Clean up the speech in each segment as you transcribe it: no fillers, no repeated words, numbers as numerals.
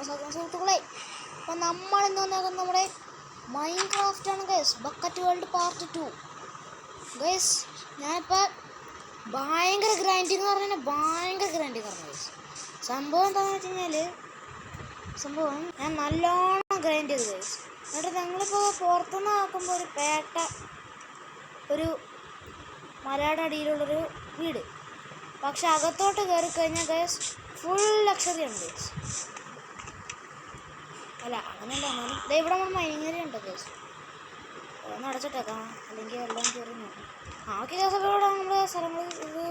സുഹൃത്തുക്കളെ, അപ്പോൾ നമ്മൾ ഇന്ന് വന്നേക്കുന്നത് നമ്മുടെ മൈൻക്രാഫ്റ്റാണ് guys. Bucket world part 2 guys. ഞാനിപ്പോൾ ഭയങ്കര ഗ്രൈൻഡിങ് പറഞ്ഞു ഗൈസ്. സംഭവം എന്താണെന്ന് വെച്ച് കഴിഞ്ഞാൽ, ഞാൻ നല്ലോണം ഗ്രൈൻഡ് ചെയ്തു ഗൈസ്. എന്നിട്ട് ഞങ്ങളിപ്പോൾ പുറത്തുനിന്ന് നോക്കുമ്പോൾ ഒരു മലയുടെ അടിയിലുള്ളൊരു വീട്. പക്ഷെ അകത്തോട്ട് കയറി കഴിഞ്ഞാൽ ഗൈസ് ഫുൾ ലക്ഷറിയാണ് ഗൈസ്. അല്ല അങ്ങനെയല്ല, എന്നാലും ഇവിടെ നമ്മൾ മൈനിങ് ഏരിയ ഉണ്ട് ഗൈസ്. ഒന്ന് അടച്ചിട്ടേക്കാം, അല്ലെങ്കിൽ എല്ലാം കയറി നോക്കാം. ഓക്കെ ഗൈസ്, അപ്പോൾ ഇവിടെ നമ്മുടെ സ്ഥലങ്ങൾ ഇത്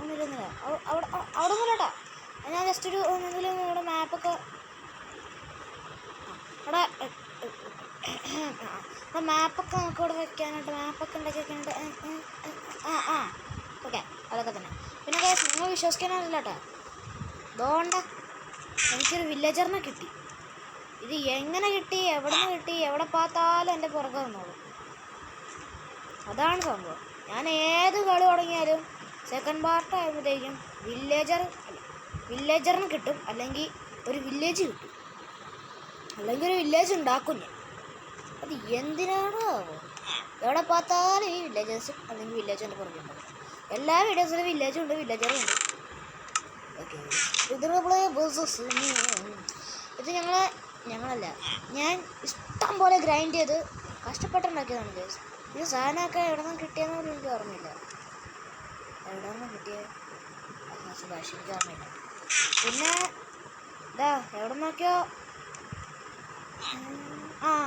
ഒന്നിരുന്നില്ല. അവിടെ ഒന്നുമില്ലട്ടാ. ഞാൻ ജസ്റ്റ് ഒരു ഒന്നെങ്കിലും നമ്മുടെ മാപ്പൊക്കെ അവിടെ മാപ്പൊക്കെ നമുക്ക് ഇവിടെ വെക്കാനായിട്ട് മാപ്പൊക്കെ ഉണ്ടാക്കി വെക്കാനായിട്ട് ഓക്കെ, അതൊക്കെ തന്നെ. പിന്നെ ഗൈസ്, നിങ്ങൾ വിശ്വസിക്കാനല്ല കേട്ടോ, അതുകൊണ്ട എനിക്കൊരു വില്ലേജറിനെ കിട്ടി. ഇത് എങ്ങനെ കിട്ടി, എവിടെ നിന്ന് കിട്ടി, എവിടെ പാത്താലും എൻ്റെ പുറകെ വന്നോളൂ. അതാണ് സംഭവം. ഞാൻ ഏത് കളി തുടങ്ങിയാലും സെക്കൻഡ് പാർട്ട് ആകുമ്പോഴത്തേക്കും വില്ലേജറിന് കിട്ടും, അല്ലെങ്കിൽ ഒരു വില്ലേജ് കിട്ടും, അല്ലെങ്കിൽ ഒരു വില്ലേജ് ഉണ്ടാക്കും ഞാൻ. അത് എന്തിനാണോ എവിടെ പാത്താലും ഈ വില്ലേജേഴ്സ് അല്ലെങ്കിൽ വില്ലേജ് എൻ്റെ പുറകെ ഉണ്ടാവും. എല്ലാ വീഡിയോസിലും വില്ലേജും ഉണ്ട്, വില്ലേജറും ഉണ്ട്. ഓക്കെ, ഇത് ഞങ്ങളല്ല, ഞാൻ ഇഷ്ടം പോലെ ഗ്രൈൻഡ് ചെയ്ത് കഷ്ടപ്പെട്ടുണ്ടാക്കിയതാണ് ഗൈസ്. ഇത് സാധനമൊക്കെ എവിടെ നിന്ന് കിട്ടിയെന്ന് എനിക്ക് ഓർമ്മയില്ല. എവിടെ നിന്ന് കിട്ടിയ സുഭാഷ് എനിക്ക് ഓർമ്മയില്ല. പിന്നെ ഇതാ എവിടെ നോക്കിയോ,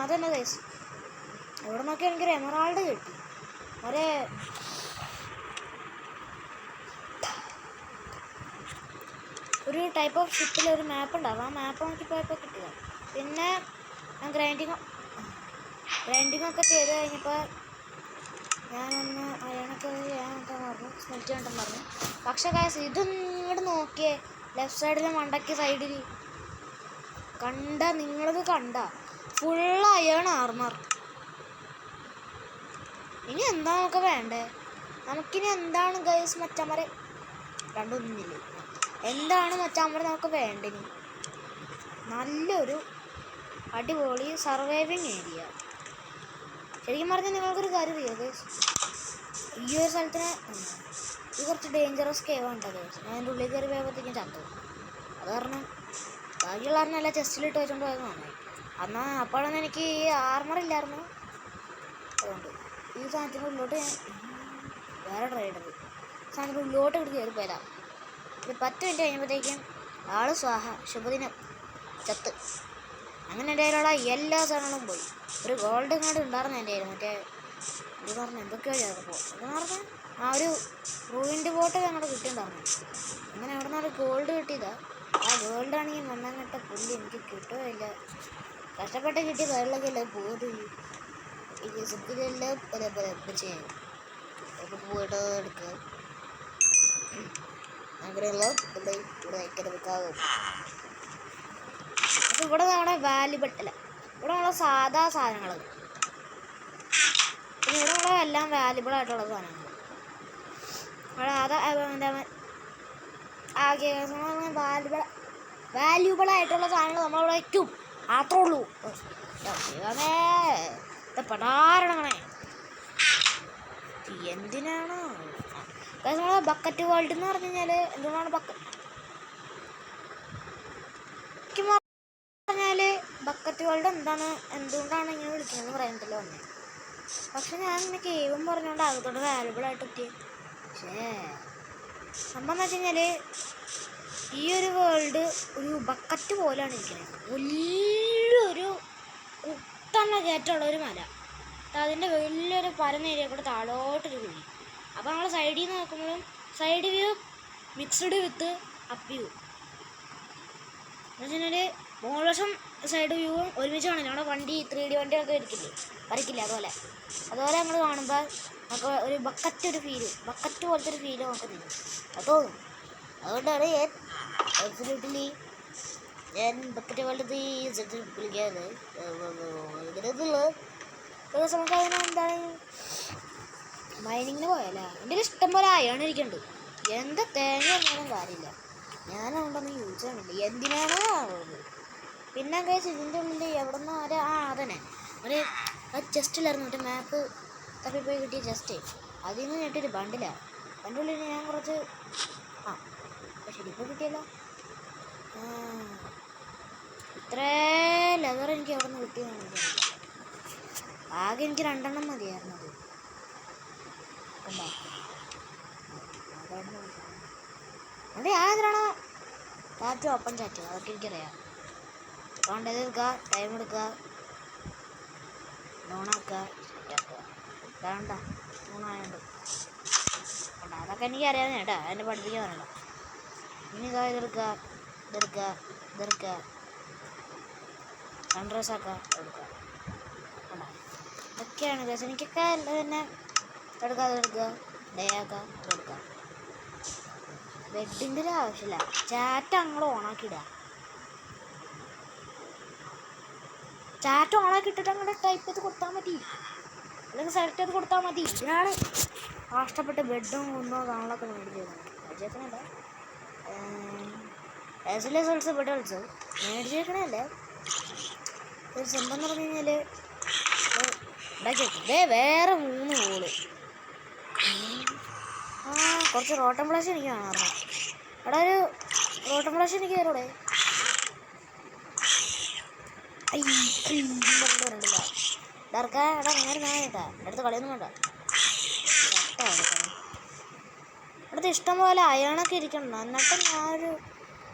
അതന്നെ ഗൈസ്, എവിടെ നോക്കിയോ എനിക്കൊരു എമറാൾഡ് കിട്ടി. ഒരു ടൈപ്പ് ഓഫ് ഷിപ്പിൽ ഒരു മാപ്പ് ഉണ്ടാവും. ആ മാപ്പ് നോക്കിപ്പോയപ്പോൾ കിട്ടിയതാണ്. പിന്നെ ഞാൻ ഗ്രൈൻഡിങ് ഒക്കെ ചെയ്ത് കഴിഞ്ഞപ്പോൾ ഞാനൊന്ന് അയണൊക്കെ ചെയ്യാനൊക്കെ പറഞ്ഞു, സ്മെൽറ്റ് ചെയ്യണ്ടെന്ന് പറഞ്ഞു. പക്ഷേ ഗൈസ്, ഇങ്ങോട്ട് നോക്കിയേ, ലെഫ്റ്റ് സൈഡിൽ മണ്ടയ്ക്ക് സൈഡിൽ നിങ്ങളത് കണ്ട ഫുൾ അയൺ ആർമർ. ഇനി എന്താ നമുക്ക് വേണ്ടേ? നമുക്കിനി എന്താണ് ഗൈസ് മച്ചന്മാരെ, രണ്ടൊന്നുമില്ലേ, എന്താണ് മച്ചാമ്പറ നമുക്ക് വേണ്ടത്? നല്ലൊരു അടിപൊളി സർവൈവിങ് ഏരിയ. ശരിക്കും പറഞ്ഞാൽ നിങ്ങൾക്കൊരു കാര്യം അറിയാം ഗൈസ്, ഈ ഒരു സ്ഥലത്തിന് ഇത് കുറച്ച് ഡേഞ്ചറസ് കേവാണ് ഗൈസ്. ഞാൻ എൻ്റെ ഉള്ളിൽ കയറി പോയപ്പോഴത്തേക്കും ചത്തു. അത് കാരണം ബാക്കിയുള്ളവരെല്ലാം ചെസ്റ്റിലിട്ട് വെച്ചുകൊണ്ട് പോയത് നന്നായി. അപ്പോഴൊന്നും എനിക്ക് ഈ ആർമറില്ലായിരുന്നു. അതുകൊണ്ട് ഈ സാധനത്തിൻ്റെ ഉള്ളിലോട്ട് ഞാൻ വേറെ ട്രൈഡർ സാധനത്തിൻ്റെ ഉള്ളിലോട്ട് ഇട്ട് കയറി പോയതാണ്. ഒരു 10 മിനിറ്റ് കഴിയുമ്പോഴത്തേക്കും ആള് സ്വാഹ, ശുഭദിനം, ചത്ത്. അങ്ങനെ എൻ്റെ കയ്യിലുള്ള എല്ലാ സാധനങ്ങളും പോയി. ഒരു ഗോൾഡ് കാർഡ് ഉണ്ടായിരുന്നു എൻ്റെ കയ്യിൽ, മറ്റേ ഇത് പറഞ്ഞാൽ എന്തൊക്കെയോ ചേർന്നപ്പോൾ എന്ന് പറഞ്ഞാൽ ഒരു റൂയിൻ്റെ ബോട്ട് ഞങ്ങളുടെ കിട്ടിയിട്ടുണ്ടായിരുന്നു. അങ്ങനെ അവിടെ നിന്ന് ഒരു ഗോൾഡ് കിട്ടിയതാ. ആ ഗോൾഡാണെങ്കിൽ മണ്ണാങ്കട്ട പുല്ല് എനിക്ക് കിട്ടുകയില്ല. കഷ്ടപ്പെട്ട് കിട്ടിയ വെള്ളമൊക്കെ അല്ലേ പോയി ഈ സുഖിലെല്ലാം ചെയ്യാൻ പോയിട്ട് എടുക്കുക. അങ്ങനെയുള്ള ഇവിടെ വയ്ക്കാൻ വെക്കാവും. അപ്പോൾ ഇവിടെ നമ്മുടെ വാല്യുബിൾ അല്ല, ഇവിടെ നമ്മളെ സാധാ സാധനങ്ങൾ, പിന്നെ ഇവിടെ നമ്മളെ എല്ലാം വാല്യുബിൾ ആയിട്ടുള്ള സാധനങ്ങൾ. ഇവിടെ വാല്യുബിൾ ആയിട്ടുള്ള സാധനങ്ങൾ നമ്മളിവിടെ വയ്ക്കും, മാത്രമേ ഉള്ളൂ. പടാരണങ്ങളെ എന്തിനാണോ നമ്മളെ ബക്കറ്റ് വേൾഡ് എന്ന് പറഞ്ഞു കഴിഞ്ഞാൽ എന്തുകൊണ്ടാണ് ബക്കറ്റ് വേൾഡ് എന്തുകൊണ്ടാണ് ഇങ്ങനെ വിളിക്കുന്നതെന്ന് പറയുന്നില്ല വന്നേ. പക്ഷെ ഞാൻ ഇങ്ങനെ കേവും പറഞ്ഞുകൊണ്ട് അകത്തോട്ട് വാല്യുബിൾ ആയിട്ട് എത്തിയേ. പക്ഷേ സംഭവം എന്ന് വെച്ച് കഴിഞ്ഞാൽ ഈ ഒരു വേൾഡ് ഒരു ബക്കറ്റ് പോലെയാണ് ഇരിക്കുന്നത്. വലിയൊരു കുത്തണ്ണ കയറ്റമുള്ള ഒരു മല, അതിൻ്റെ വലിയൊരു പരന്ന ഏരിയ കൂടെ താഴോട്ടൊരു കുഴി. അപ്പോൾ നമ്മൾ സൈഡിൽ നിന്ന് നോക്കുമ്പോഴും സൈഡ് വ്യൂ മിക്സ്ഡ് വിത്ത് അപ്പ് വ്യൂ എന്ന് വെച്ച് കഴിഞ്ഞാൽ മോൾവശം സൈഡ് വ്യൂവും ഒരുമിച്ച് കാണില്ല. നമ്മുടെ വണ്ടി 3D വണ്ടിയൊക്കെ വരയ്ക്കില്ല, അതുപോലെ നമ്മൾ കാണുമ്പോൾ നമുക്ക് ഒരു ബക്കറ്റ് പോലത്തെ ഒരു ഫീല് നമുക്ക് തരും. അത് തോന്നും. അതുകൊണ്ടാണ് ഞാൻ ബക്കറ്റ് പോലത്തെ വിളിക്കാറ്. നമുക്ക് അതിനെന്താണ് മൈനിങ്ങിന് പോയല്ലേ, എൻ്റെ ഇഷ്ടം പോലെ അയൺ ഇരിക്കുന്നുണ്ട്. എന്താ തേങ്ങ ഒന്നും കാര്യമില്ല, ഞാനതുകൊണ്ടൊന്നും യൂസ് ചെയ്യുന്നുണ്ട്. എന്തിനാണോ പിന്നെ ഗൈസ് ഇതിൻ്റെ ഉള്ളിൽ എവിടെ നിന്ന് അതന്നെ ഒരു ചെസ്റ്റിലായിരുന്നു മറ്റേ മാപ്പ് തപ്പിപ്പോയി കിട്ടിയ ചെസ്റ്റ്. അതിൽ നിന്ന് കിട്ടിയൊരു ബണ്ടിലാണ്. അതിൻ്റെ ഉള്ളിൽ ഞാൻ കുറച്ച് പക്ഷെ ഇപ്പോൾ കിട്ടിയല്ലോ. ഇത്രേ ലെതർ എനിക്ക് അവിടെ നിന്ന് കിട്ടിയതാണ്. ആകെ എനിക്ക് 2 എണ്ണം മതിയായിരുന്നു. അത് അതെ ആരാണോ ചാറ്റ് ഓപ്പൺ ചാറ്റ് അതൊക്കെ എനിക്കറിയാം. അതുകൊണ്ട് എടുക്കുക, ടൈം എടുക്കുക, ലോണാക്കുക, സെറ്റാക്കുക. വേണ്ട ലോണായുണ്ട് അതൊക്കെ എനിക്കറിയാവുന്ന കേട്ടോ. എന്നെ പഠിപ്പിക്കാൻ പറയണ്ട. ഇനി ഇതെടുക്കുക, ഇതെടുക്കുക, ഇതെടുക്കുക, സൺറൈസ് ആക്കുക, എടുക്കുക. ഇതൊക്കെയാണ് കേസ്. എനിക്കൊക്കെ തന്നെ എടുക്കുക, അതെടുക്കുക, ഡേ ആക്കുക, അതെടുക്കുക. ബെഡിൻ്റെ ഒരു ആവശ്യമില്ല. ചാറ്റ് അങ്ങോട്ട് ഓണാക്കിയിടുക. ചാറ്റ് ഓണാക്കിയിട്ടിട്ട് അങ്ങോട്ട് ടൈപ്പ് ചെയ്ത് കൊടുത്താൽ മതി, അല്ലെങ്കിൽ സെലക്ട് ചെയ്ത് കൊടുത്താൽ മതി. ഇതിനാണ് കഷ്ടപ്പെട്ട് ബെഡും ഒന്നോ കാണലൊക്കെ മേടിച്ചത്. മേടിച്ചേക്കണല്ല റിസൾട്ട്സ് ബെഡ് കളിച്ചു മേടിച്ചേക്കണല്ലേ. ഒരു സംഭവം എന്ന് പറഞ്ഞു കഴിഞ്ഞാൽ ഉണ്ടാക്കി വെക്കും. വേറെ 3 ഗോള്. കുറച്ച് റോട്ടൻ ഫ്ലാഷ് എനിക്ക് കാണാറുണ്ട്. എടാ ഒരു റോട്ടൻ ഫ്ലാഷ് എനിക്ക് കയറൂടെ? പറഞ്ഞില്ല ഡർക്കാ. എടാ നേരെ ഞാൻ കേട്ടാ എൻ്റെ അടുത്ത് കളിയൊന്നും വേണ്ട. അടുത്ത് ഇഷ്ടം പോലെ അയണൊക്കെ ഇരിക്കണം. എന്നിട്ട് ഞാനൊരു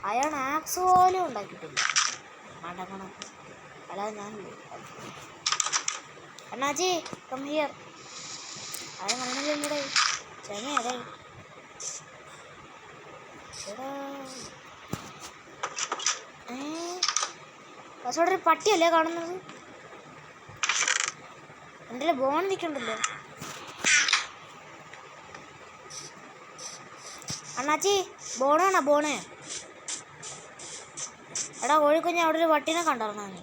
അയൺ ആക്സ് പോലും ഉണ്ടാക്കിയിട്ടില്ല. മടങ്ങണം അല്ലാതെ ഞാനില്ല. അണ്ണാച്ചി കം ഹിയർ. അത് മണ്ണില്ല ഇവിടെ ചെങ്ങയടേ. പക്ഷെ ഒരു പട്ടിയല്ലേ കാണുന്നത്? എൻ്റെ ബോൺ നിൽക്കണ്ടല്ലോ. അണ്ണാച്ചി ബോണാണോ? ബോണ്. എടാ കോഴിക്കുഞ്ഞ് അവിടെ ഒരു പട്ടീനെ കണ്ടിറങ്ങാ നീ.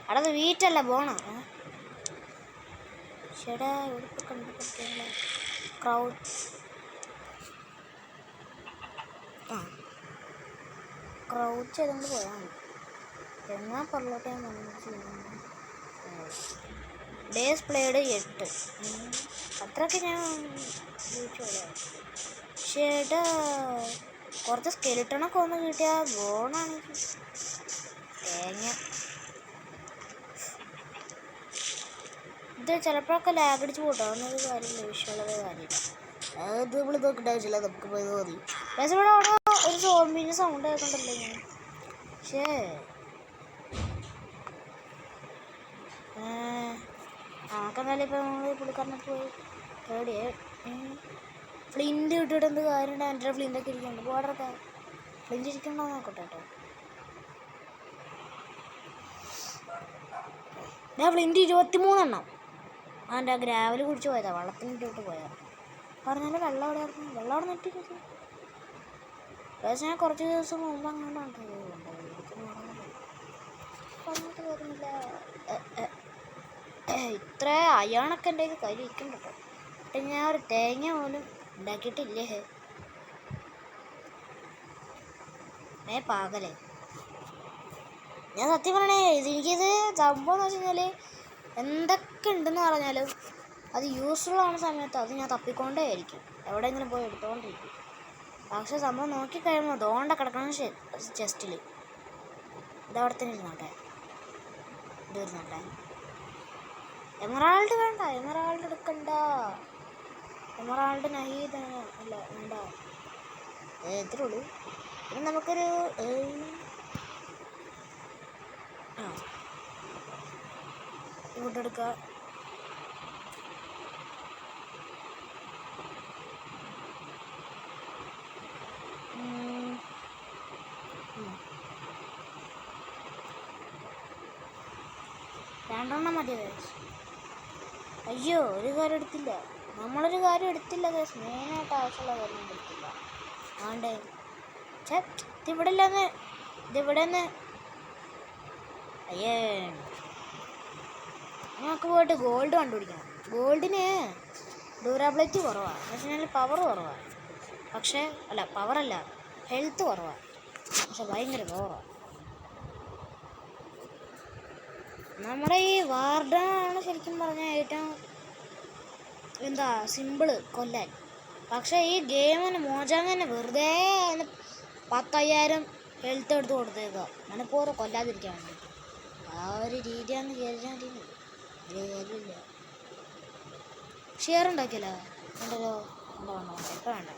എടാ അത് വീറ്റല്ല ബോണാ. ചേടാ എവിടെ കണ്ടു ക്രൗഡ്. ക്രൗഡ് ചെയ്തുകൊണ്ട് പോയാൽ മതി. എങ്ങാ പറലോട്ടെ ഞാൻ ഡേസ് പ്ലേഡ് 8. അത്രയൊക്കെ ഞാൻ ഉപയോഗിച്ചു പോയാൽ. ചേട്ടാ കുറച്ച് സ്കെലിട്ടണൊക്കെ ഒന്ന് കിട്ടിയാൽ ബോണാണെങ്കിൽ തേങ്ങ. ഇത് ചിലപ്പോഴൊക്കെ ലാഗടിച്ച് പോട്ടോ. അതൊന്നൊരു കാര്യമില്ല, വിഷയമുള്ളത് കാര്യമില്ല. അത് നമ്മൾ നോക്കേണ്ട ആവശ്യമില്ല, നമുക്ക് പോയത് മതി. പക്ഷേ ഇവിടെ അവിടെ ഒരു സോംബിൻ്റെ സൗണ്ട് കേൾക്കണ്ടല്ലോ ഞാൻ. പക്ഷേ ആക്കെന്നാലും ഇപ്പം നമ്മൾ പുള്ളിക്കാരനൊക്കെ പോയി പേടിയേ. ഫ്ലിൻറ്റ് ഇട്ടിട്ട് എന്ത് കാര്യമുണ്ട്? എൻ്റെ ഫ്ലിൻ്റൊക്കെ ഇരിക്കുന്നുണ്ട്. പോടൊക്കെ ഫ്ലിൻറ്റ് ഇരിക്കണ്ടോ നോക്കട്ടെ കേട്ടോ. ഞാൻ ഫ്ലിൻറ്റ് 23 എണ്ണം അതിൻ്റെ ഗ്രാവൽ കുടിച്ച് പോയതാണ്. വള്ളത്തിനിട്ടിട്ട് പോയതാണ്. പറഞ്ഞാൽ വെള്ളം അവിടെ ആയിരുന്നു. വെള്ളം അവിടെ നെറ്റിട്ട് പക്ഷേ ഞാൻ കുറച്ച് ദിവസം മുമ്പ് അങ്ങോട്ടാണ് പറഞ്ഞിട്ട് വരുന്നില്ല. ഇത്ര അയാണൊക്കെ എൻ്റെ കയ്യിൽ ഇരിക്കുന്നുണ്ട് കേട്ടോ. എന്നിട്ട് ഞാൻ ഒരു തേങ്ങ പോലും ഉണ്ടാക്കിയിട്ടില്ലേ. പാകലേ ഞാൻ സത്യം പറയണേ. എനിക്കിത് സംഭവം എന്ന് വെച്ച് കഴിഞ്ഞാൽ എന്തൊക്കെ ഉണ്ടെന്ന് പറഞ്ഞാലും അത് യൂസ്ഫുൾ ആവുന്ന സമയത്ത് അത് ഞാൻ തപ്പിക്കൊണ്ടേ ആയിരിക്കും. എവിടെയെങ്കിലും പോയി എടുത്തുകൊണ്ടിരിക്കും. പക്ഷെ സംഭവം നോക്കിക്കഴിയുമ്പോൾ ദോണ്ട കിടക്കണം ചെസ്റ്റിൽ. ഇതവിടെ തന്നെ ഇരുന്നോട്ടെ. ഇത് ഇരുന്നോട്ടെ. എമറാൾഡ് വേണ്ട, എമറാൾഡ് എടുക്കണ്ട. എമറാൾഡ് നഹീദ് അല്ല വേണ്ട. ഇത്രേ ഉള്ളൂ. പിന്നെ നമുക്കൊരു ഇങ്ങോട്ടെടുക്കുക. രണ്ടെണ്ണം മതി കേസ്. അയ്യോ ഒരു കാര്യം എടുത്തില്ല. നമ്മളൊരു കാര്യം എടുത്തില്ല കേസ്. മെയിനായിട്ട് ആവശ്യമുള്ള കാര്യം എടുത്തില്ല. ആണ്ടേ ഇതിവിടെ ഇല്ലെന്ന്. ഇതിവിടെ നിന്ന് അയ്യേ ഞങ്ങൾക്ക് പോയിട്ട് ഗോൾഡ് കണ്ടുപിടിക്കണം. ഗോൾഡിന് ഡ്യൂറാബിലിറ്റി കുറവാണ്. എന്ന് വെച്ച് കഴിഞ്ഞാൽ പവർ കുറവാണ്. പക്ഷേ അല്ല പവറല്ല, ഹെൽത്ത് കുറവാണ്. പക്ഷെ ഭയങ്കര ബോറാണ്. നമ്മുടെ ഈ വാർഡനാണ് ശരിക്കും പറഞ്ഞാൽ ഏറ്റവും എന്താ സിമ്പിള് കൊല്ലാൻ. പക്ഷെ ഈ ഗെയിമിന് മോജാങ്ങനെ വെറുതെ 10,000 ഹെൽത്ത് എടുത്ത് കൊടുത്തേക്കുക മനഃപൂർവ്വം കൊല്ലാതിരിക്കാൻ വേണ്ടി. ആ ഒരു രീതിയാണെന്ന് വിചാരിച്ചാൽ മതി. ഒരു കാര്യമില്ല. ഷെയർ ഉണ്ടാക്കിയല്ലോ ഉണ്ടല്ലോ. വേണ്ട ഇപ്പം വേണ്ട.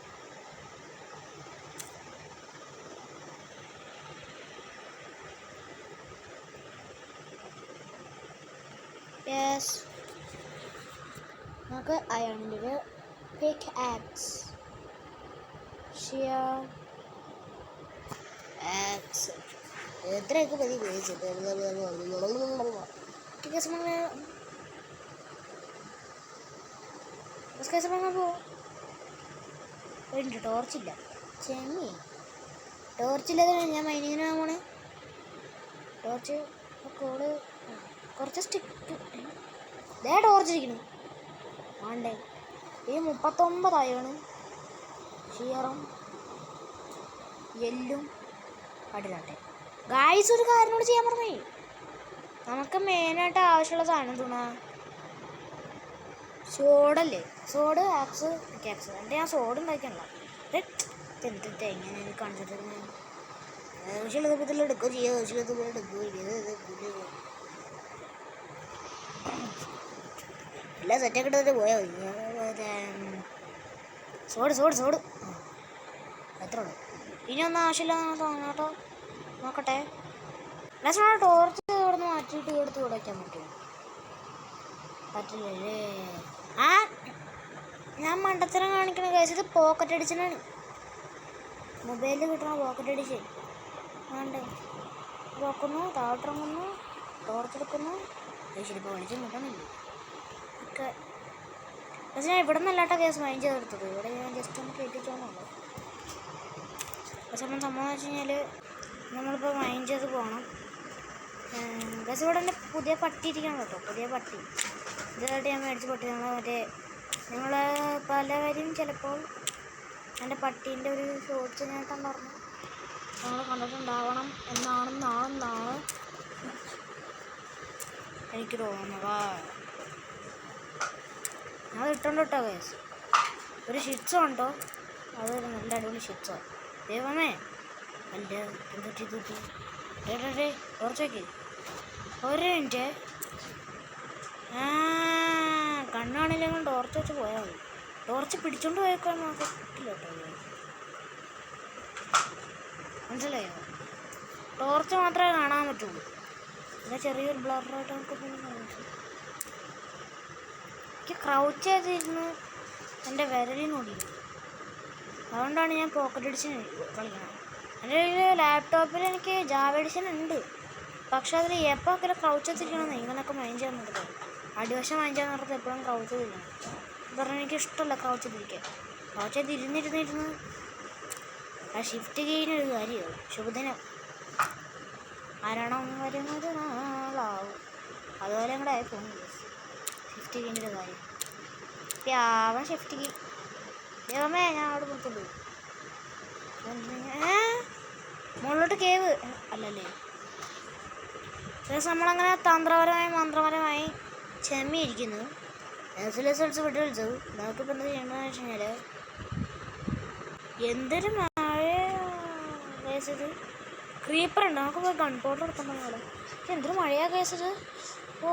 യെസ്, നമുക്ക് അയണിൻ്റെ ഒരു പിക്ക് ആക്സ് ഷിയർ ആക്സ് എത്രയൊക്കെ പതി ഉപയോഗിച്ചിട്ട് പോയിട്ടുണ്ട്. ടോർച്ചില്ല, ചെമ്മി ടോർച്ചില്ലാതെ ഞാൻ മൈനിങ്ങിന് പോണേ. ടോർച്ച് കോഡ് കുറച്ച് സ്റ്റിക്ക് ദേ ടോർച്ചിരിക്കുന്നു വേണ്ടേ. ഈ 39 ഷിയറും എല്ലും അടിലാട്ടെ. ഗായ്സ് ഒരു കാര്യനോട് ചെയ്യാൻ പറഞ്ഞേ, നമുക്ക് മെയിനായിട്ട് ആവശ്യമുള്ള സാധനം തൂണാ സോഡല്ലേ. സോഡ് ആക്സ് ക്യാക്സ് എന്നിട്ട് ഞാൻ സോഡ് ഉണ്ടാക്കിയല്ല. എന്തിട്ട് എങ്ങനെ എനിക്ക് കാണിച്ചിട്ട് ആവശ്യമുള്ളതിൽ എടുക്കുകയോ ചെയ്യുക, ആവശ്യമുള്ളത് എടുക്കുകയോ ചെയ്യുക. എല്ലാം സെറ്റൊക്കെ ഇട്ടിട്ട് പോയാൽ മതി. സോഡ് എത്ര ഉള്ളു? ഇനി ഒന്നും ആവശ്യമില്ല തോന്നാട്ടോ. നോക്കട്ടെ. ടോർച്ച് ഇവിടെ നിന്ന് മാറ്റിയിട്ട് എടുത്ത് തുടയ്ക്കാൻ പറ്റുമോ? പറ്റില്ലല്ലേ. ആ ഞാൻ മണ്ടത്തരം കാണിക്കണ കേസ്. ഇത് പോക്കറ്റ് എഡിഷനാണ്. മൊബൈലിൽ കിട്ടണ പോക്കറ്റ് എഡിഷൻ. വേണ്ടേ നോക്കുന്നു, താഴോട്ടിറങ്ങുന്നു, ടോർച്ചെടുക്കുന്നു. ശരിപ്പോൾ വെളിച്ചം കിട്ടണില്ല ഒക്കെ. പക്ഷേ ഞാൻ ഇവിടെ നിന്നല്ലാട്ട കേസ് മൈൻഡ് ചെയ്തെടുത്തത്. ഇവിടെ ഞാൻ ജസ്റ്റ് ഒന്ന് കേട്ടിച്ചോന്നുള്ളൂ. പക്ഷെ സംഭവം വെച്ച് കഴിഞ്ഞാൽ നമ്മളിപ്പോൾ മൈൻഡ് ചെയ്ത് പോകണം. പക്ഷേ ഇവിടെ എൻ്റെ പുതിയ പട്ടി ഇരിക്കണം കേട്ടോ. പുതിയ പട്ടി ഇതായിട്ട് ഞാൻ മേടിച്ച പട്ടി. ഞങ്ങൾ പലവരും ചിലപ്പോൾ എൻ്റെ പട്ടീൻ്റെ ഒരു ഷോർട്സ് ഞാൻ കണ്ടറിഞ്ഞു ഞങ്ങൾ കണ്ടിട്ടുണ്ടാവണം എന്നാണ് എനിക്ക് തോന്നുന്നത്. ഞങ്ങൾ ഇട്ടുണ്ടോ കേസ്. ഒരു ഷിറ്റ്സോ ഉണ്ടോ, അത് നല്ല അടിപൊളി ഷിറ്റ്സോ. ദൈവമേ അല്ല എന്തൊക്കെ കുറച്ചേക്ക് ഒരു മിനിറ്റ്. കണ്ണാണില്ലെങ്കിൽ ടോർച്ച് വെച്ച് പോയാൽ മതി. ടോർച്ച് പിടിച്ചോണ്ട് പോയേക്കാൻ നമുക്ക് കിട്ടില്ല കേട്ടോ. മനസ്സിലായോ? ടോർച്ച് മാത്രമേ കാണാൻ പറ്റുള്ളൂ. പിന്നെ ചെറിയൊരു ബ്ലറായിട്ട് നമുക്ക് എനിക്ക് ക്രൗച്ച് ചെയ്തിരുന്നു എൻ്റെ വിരലിനോടിയിരുന്നു. അതുകൊണ്ടാണ് ഞാൻ പോക്കറ്റ് എഡിഷൻ കളിക്കുന്നത്. എൻ്റെ കയ്യിൽ ലാപ്ടോപ്പിൽ എനിക്ക് ജാവ എഡിഷൻ ഉണ്ട്. പക്ഷെ അതിൽ എപ്പോൾ ഒക്കെ ക്രൗച്ച് ചെയ്തിരിക്കണം. ഇങ്ങനെയൊക്കെ മൈൻഡ് ചെയ്യാൻ പറ്റും. അടിവശം മൈൻഡ് ചെയ്യാൻ നേരത്തെ എപ്പോഴും ക്രൗച്ച് ചെയ്തിരിക്കണം. പറഞ്ഞാൽ എനിക്ക് ഇഷ്ടമല്ല ക്രൗച്ച് ചെയ്തിരിക്കാൻ. ക്രൗച്ച് ചെയ്തിരുന്നിരുന്നിരുന്ന് ആ ഷിഫ്റ്റ് ചെയ്യുന്നൊരു കാര്യമാവും. ശുഭദിനം മരണം വരുന്നത് നാളാവും. അതുപോലെ കൂടെ ആയി പോകുന്നു ഷിഫ്റ്റ് ചെയ്യുന്നൊരു കാര്യം. അവൻ ഷിഫ്റ്റ് ചെയ്യും. ദൈവമേ ഞാൻ അവിടെ കൊടുത്തുള്ളൂ. മുകളിലോട്ട് കേവ് അല്ലല്ലേ. നമ്മളങ്ങനെ മന്ത്രപരമായി ചെമ്മിയിരിക്കുന്നു. റിസൾട്ട്സ് വിട്ട് വിളിച്ചു. നമുക്കിപ്പോൾ എന്താ ചെയ്യണമെന്ന് വെച്ച് കഴിഞ്ഞാൽ എന്തൊരു മഴ കേസത്. ക്രീപ്പർ ഉണ്ട്. നമുക്ക് പോയി ഗൺ പൗഡർ എടുക്കണ്ടോ അവിടെ. എന്തൊരു മഴയാ കേസത്. ഓ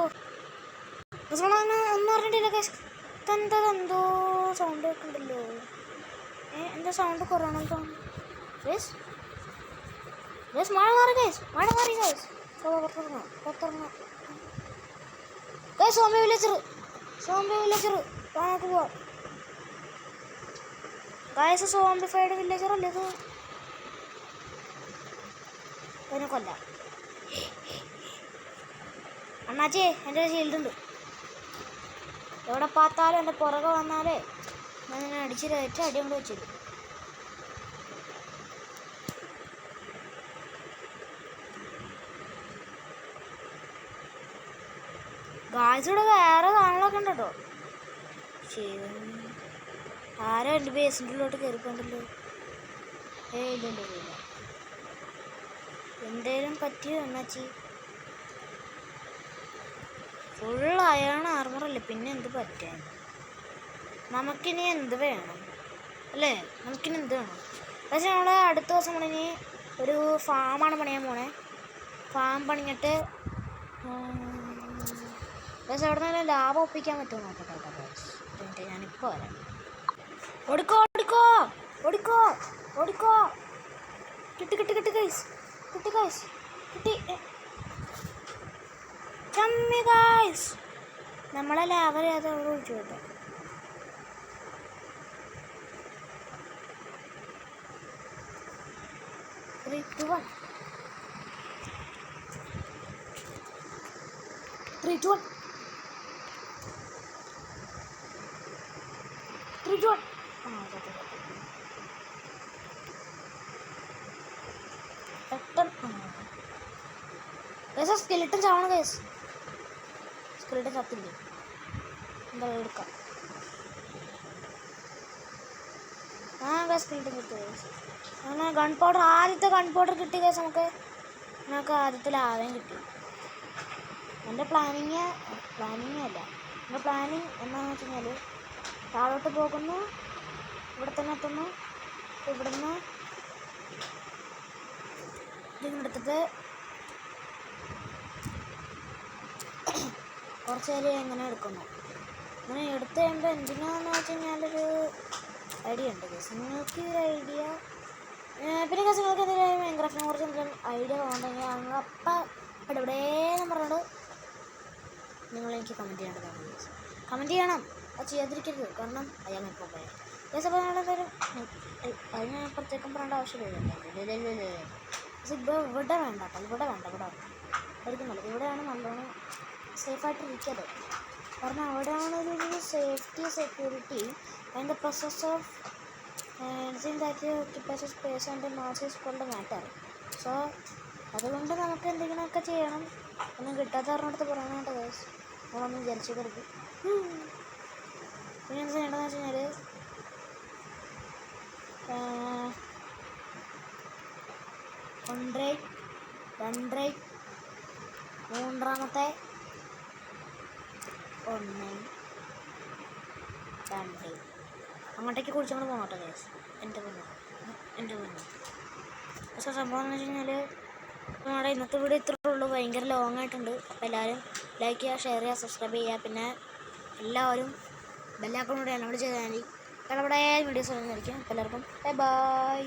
ഒന്നും അറിഞ്ഞിട്ടില്ല കേസ്. എന്തോ സൗണ്ട് വെക്കണ്ടല്ലോ. എന്താ സൗണ്ട് കുറവാണെന്ന് തോന്നുന്നു. മഴ മാറി കേസ്. പുറത്തിറങ്ങാം കേസ്. സോംബി വില്ലേജർ നമുക്ക് പോവാം ഗായ്സ്. സോംബിഫൈഡ് വില്ലേജർ അല്ലേ ഇത്? അതിനെ കൊല്ലാം. അണ്ണാച്ചി എൻ്റെ ഷീൽഡുണ്ട്. എവിടെ പാത്താലും എൻ്റെ പുറകെ വന്നാലേ ഞാൻ ഇങ്ങനെ അടിച്ചിട്ട് അടി കൊണ്ട് വെച്ചിട്ട്. ഗായ്സ് ഇവിടെ വേറെ സാധനങ്ങളൊക്കെ ഉണ്ട് കേട്ടോ. ശരി, ആരോ എൻ്റെ ബേസിൻ്റെ ഉള്ളിലോട്ട് കയറിപ്പോണ്ടല്ലോ. ഇല്ല. എന്തേലും പറ്റിയോ എന്നാച്ചി? ഫുൾ അയൺ ആർമറല്ലേ, പിന്നെ എന്ത് പറ്റാൻ? നമുക്കിനി എന്ത് വേണം അല്ലേ? നമുക്കിനി എന്ത് വേണം? പക്ഷെ നമ്മൾ അടുത്ത ദിവസം നമ്മളിനി ഒരു ഫാമാണ് പണിയാൻ പോണേ. ഫാം പണിഞ്ഞിട്ട് പക്ഷെ അവിടെ നിന്ന് ലാഭം ഒപ്പിക്കാൻ പറ്റുമോ നോക്കട്ടെ കേട്ടോ. ഞാനിപ്പോൾ വരാം. ഓടിക്കോ ഓടിക്കോ ഓടിക്കോ ഓടിക്കോ. കിട്ടി കിട്ടി കിട്ടി ഗൈസ്, കിട്ടി ഗൈസ്, കിട്ടി ചമ്മി ഗൈസ്. നമ്മളെ ലാഭം ഏതാ ഒഴിച്ചു കേട്ടോ. Three, two, one. 3, 2, 1. 3, 2, 1. പെട്ടെന്ന് സ്കെലിട്ടൻ ചാവണം ഗൈസ്. സ്കെലിട്ടൻ ചത്തില്ലേ? എന്താ എടുക്കാം. സ്കെലിട്ടൻ കിട്ടി ഗൈസ്. അങ്ങനെ ഗൺ പൗഡർ, ആദ്യത്തെ ഗൺ പൗഡർ കിട്ടി ഗൈസ്. നമുക്ക് ആദ്യത്തെ ലാഭം കിട്ടി. എൻ്റെ പ്ലാനിങ് അല്ല, എൻ്റെ പ്ലാനിങ് എന്താണെന്ന് വെച്ച് കഴിഞ്ഞാൽ താഴോട്ട് പോകുന്നു, ഇവിടെ തന്നെ എത്തുന്നു, ഇവിടുന്ന് ഇതിങ്ങെടുത്തിട്ട് കുറച്ച് നേരം എങ്ങനെ എടുക്കുന്നു. അങ്ങനെ എടുത്ത് കഴിയുമ്പോൾ എന്തിനാന്ന് വെച്ച് കഴിഞ്ഞാലൊരു ഐഡിയ ഉണ്ട് ഗൈസ്. നിങ്ങൾക്ക് ഒരു ഐഡിയ പിന്നെ ഗൈസ് നിങ്ങൾക്ക് എന്തെങ്കിലും മൈൻക്രാഫ്റ്റിനെ കുറിച്ച് എന്തെങ്കിലും ഐഡിയ ഉണ്ടെങ്കിൽ നിങ്ങൾ അപ്പം എവിടെയെന്ന് പറഞ്ഞോട് നിങ്ങളെനിക്ക് കമൻറ്റ് ചെയ്യേണ്ടതാണ് ഗൈസ്. കമൻറ്റ് ചെയ്യണം, അത് ചെയ്യാതിരിക്കരുത്. കാരണം അയാളിപ്പോൾ പറയാം ഗൈസ്. അപ്പോൾ നമ്മളെന്തായാലും അത് ഞാൻ പ്രത്യേകം പറയേണ്ട ആവശ്യമില്ല. ഇപ്പോൾ ഇവിടെ വേണ്ട കേട്ടോ, ഇവിടെ വേണ്ട, ഇവിടെ പഠിക്കുന്നുള്ളൂ. ഇവിടെയാണ് നല്ലോണം സേഫായിട്ട് ഇരിക്കത്. കാരണം അവിടെയാണ് ഒരു safety, security and the process of anything that occupies space and mass is called matter. So അതുകൊണ്ട് നമുക്ക് എന്തെങ്കിലുമൊക്കെ ചെയ്യണം. ഒന്നും കിട്ടാത്ത പറഞ്ഞിടത്ത് പറയാനായിട്ട് ഗൈസ് നമ്മളൊന്നും വിചാരിച്ചേക്കരുത്. പിന്നെ എന്ത് ചെയ്യേണ്ടതെന്ന് വെച്ച് കഴിഞ്ഞാൽ മൂന്നാമത്തെ 1 2 അങ്ങോട്ടേക്ക് കുടിച്ചോണ്ട് പോകട്ടെ ഗൈസ്. എൻ്റെ പൊന്നു പക്ഷേ സംഭവം എന്ന് വെച്ച് കഴിഞ്ഞാൽ നമ്മുടെ ഇന്നത്തെ വീഡിയോ ഇത്രേ ഉള്ളൂ. ഭയങ്കര ലോങ് ആയിട്ടുണ്ട്. അപ്പോൾ എല്ലാവരും ലൈക്ക് ചെയ്യുക, ഷെയർ ചെയ്യുക, സബ്സ്ക്രൈബ് ചെയ്യുക. പിന്നെ എല്ലാവരും ബെല്ലൈക്കൺ കൂടി എനേബിൾ ചെയ്താൽ മതി. നമ്മുടെ വീഡിയോസ് വരുന്നതായിരിക്കും. എല്ലാവർക്കും ബൈ ബൈ.